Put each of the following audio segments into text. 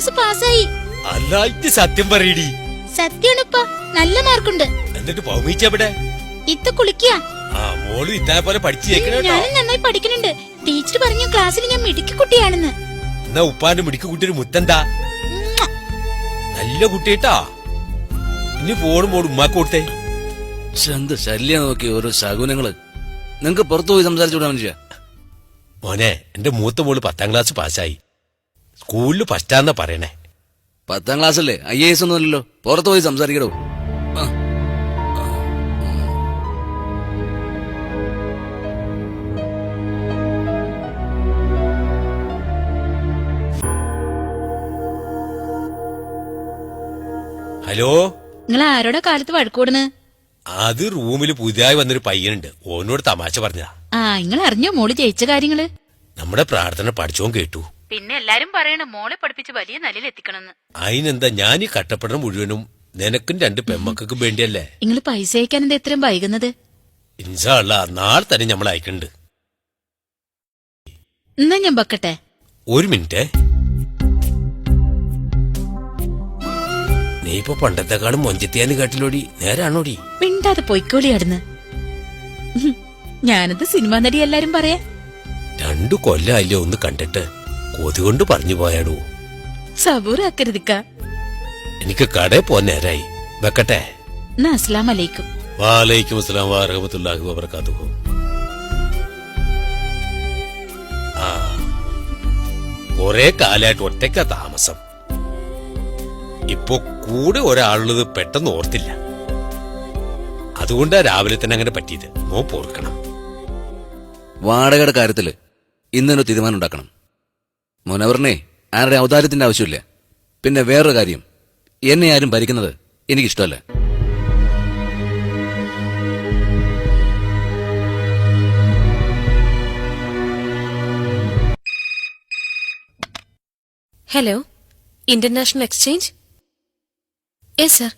Class പാസ്സായി. അല്ല ഇത് സത്യം പറയടി. സത്യമാണിപ്പ, നല്ല മാർക്കുണ്ട്. എന്നിട്ട് ഭൗമിച്ചെവിടെ? ഇത്ത കുളിക്കാ. ആ മോള് ഇതേ പോലെ പഠിച്ചു. ഞാനും നന്നായി പഠിക്കുന്നുണ്ട്. ടീച്ചർ പറഞ്ഞു ക്ലാസ്സിൽ ഞാൻ മിടുക്കി കുട്ടിയാണെന്ന്. എന്നാ ഉപ്പാന്റെ മിടുക്കി കുട്ടിയൊരു മുത്തെന്താ? നല്ല കുട്ടിയേട്ടാ. ഇനി ഫോണും ഉമ്മാക്ക് കൊടുത്തേ. എന്ത് ശല്യ നോക്കി ഓരോ ശകുനങ്ങള്. നിങ്ങക്ക് പുറത്തു പോയി സംസാരിച്ചുവിടാൻ മനുഷ്യ. മോനെ, എന്റെ മൂത്ത മോള് 10ാം ക്ലാസ് പാസ്സായി. സ്കൂളില് ഫസ്റ്റാന്നാ പറയണേ. 10ാം ക്ലാസ് അല്ലേ, IAS ഒന്നും അല്ലല്ലോ. പുറത്തു പോയി സംസാരിക്കടോ. ഹലോ, നിങ്ങൾ ആരോടാ കാലത്ത് വഴക്കൂടുന്ന്? അത് റൂമില് പുതിയതായി വന്നൊരു പയ്യനുണ്ട്. ഓനോട് തമാശ പറഞ്ഞതാ. നിങ്ങൾ അറിഞ്ഞോ മോള് ജയിച്ച കാര്യങ്ങള്? നമ്മുടെ പ്രാർത്ഥന പഠിച്ചോൻ കേട്ടു. പിന്നെ എല്ലാരും പറയണ മോളെ പഠിപ്പിച്ച് വലിയ നിലയിൽ എത്തിക്കണമെന്ന്. അതിനെന്താ, ഞാൻ ഈ കട്ടപ്പെടണ മുഴുവനും നിനക്കും 2 പെമ്മക്കും വേണ്ടിയല്ലേ. നിങ്ങൾ പൈസ അയക്കാൻ എന്താ ഇത്രയും വൈകുന്നത്? ഇൻഷാ അല്ലാഹ് നാളെ തന്നെ നമ്മൾ അയക്കണ്ട്. എന്നാ ഞാൻ വെക്കട്ടെ. ഒരു മിനിറ്റ്. നീ ഇപ്പൊ പണ്ടത്തെക്കാളും മൊഞ്ചത്തിയാന്ന് കേട്ടില്ലോടി, നേരാണോടി? മിണ്ടാതെ പൊയ്ക്കോളി അടുന്ന്. ഞാനത് സിനിമാ നടി എല്ലാരും പറയാ. 2 കൊല്ലമായില്ലേ ഒന്ന് കണ്ടിട്ട്, കൊതുകൊണ്ട് പറഞ്ഞു പോയാടൂ. സബൂറാക്കരുതിക്ക. എനിക്ക് കടയിൽ പോവാൻ നേരായി. വെക്കട്ടെ. അസ്സലാം അലൈക്കും. വാലൈക്കും അസ്സലാം വറഹ്മത്തുള്ളാഹി വബറകാതുഹു. ആ, കൊറേ കാലായിട്ട് ഒറ്റയ്ക്കാ താമസം. ഇപ്പൊ കൂടെ ഒരാളുള്ളത് പെട്ടെന്ന് ഓർത്തില്ല. അതുകൊണ്ടാ രാവിലെ തന്നെ അങ്ങനെ പറ്റിയത്. ഓർക്കണം. വാടകയുടെ കാര്യത്തില് ഇന്നൊരു തീരുമാനം ഉണ്ടാക്കണം. മുനവറിനെ ആരുടെ ഔദാര്യത്തിന്റെ ആവശ്യമില്ല. പിന്നെ വേറൊരു കാര്യം, എന്നെ ആരും ഭരിക്കുന്നത് എനിക്കിഷ്ടമല്ല. Hello, international exchange? Yes sir.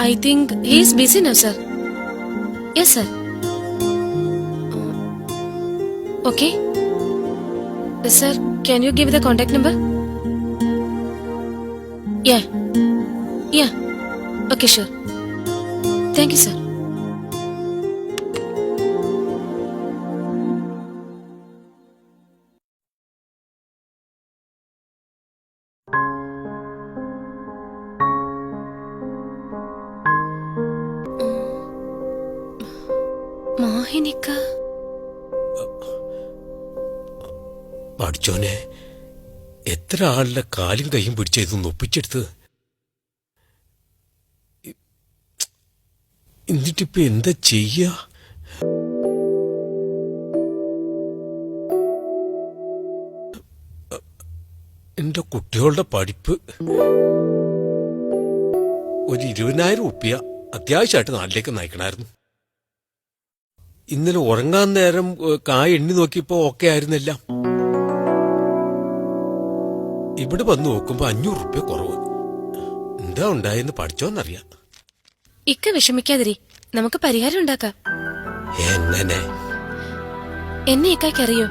I think he is busy now, sir. Yes, sir. Okay. Sir, can you give the contact number? Yeah. Yeah. Okay, sure. Thank you, sir. മോഹിനിക്ക, പഠിച്ചോനെ, എത്ര ആളുടെ കാലും കൈയും പിടിച്ചതൊന്ന് ഒപ്പിച്ചെടുത്ത്. എന്നിട്ടിപ്പോ എന്താ ചെയ്യാ? എന്റെ കുട്ടികളുടെ പഠിപ്പ്. ഒരു 20,000 ഉറുപ്പിക അത്യാവശ്യമായിട്ട് നാട്ടിലേക്ക് നയിക്കണമായിരുന്നു. ഇന്നലെ ഉറങ്ങാൻ നേരം കായ എണ്ണി നോക്കിയപ്പോ ഓക്കെ ആയിരുന്നില്ല. ഇവിടെ വന്ന് നോക്കുമ്പോ 500 ഉറുപ്പിക കുറവ്. എന്താ ഉണ്ടായെന്ന് പഠിച്ചോന്നറിയാം. ഇക്ക വിഷമിക്കാതിരി, നമുക്ക് പരിഹാരം ഉണ്ടാക്കാം. എങ്ങനെ? എന്നെ ഇക്കായ്ക്കറിയോ?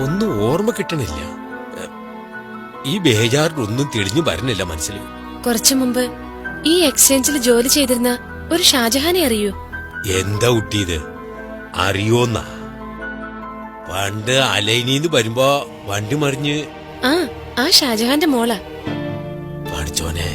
ഒന്നും ഓർമ്മ കിട്ടണില്ല. ഈ ബേജാറിലൊന്നും തെളിഞ്ഞു വരണില്ല മനസ്സിൽ. കുറച്ചു മുമ്പ് ഈ എക്സ്ചേഞ്ചിൽ ജോലി ചെയ്തിരുന്ന ഒരു ഷാജഹാനെ അറിയൂ? എന്താ കുട്ടിയത്? അറിയോന്നാ? പണ്ട് അലൈനിന്ന് വരുമ്പോ വണ്ടി മറിഞ്ഞ് ആ ഷാജഹാന്റെ മോളാ. പഠിച്ചോനെ,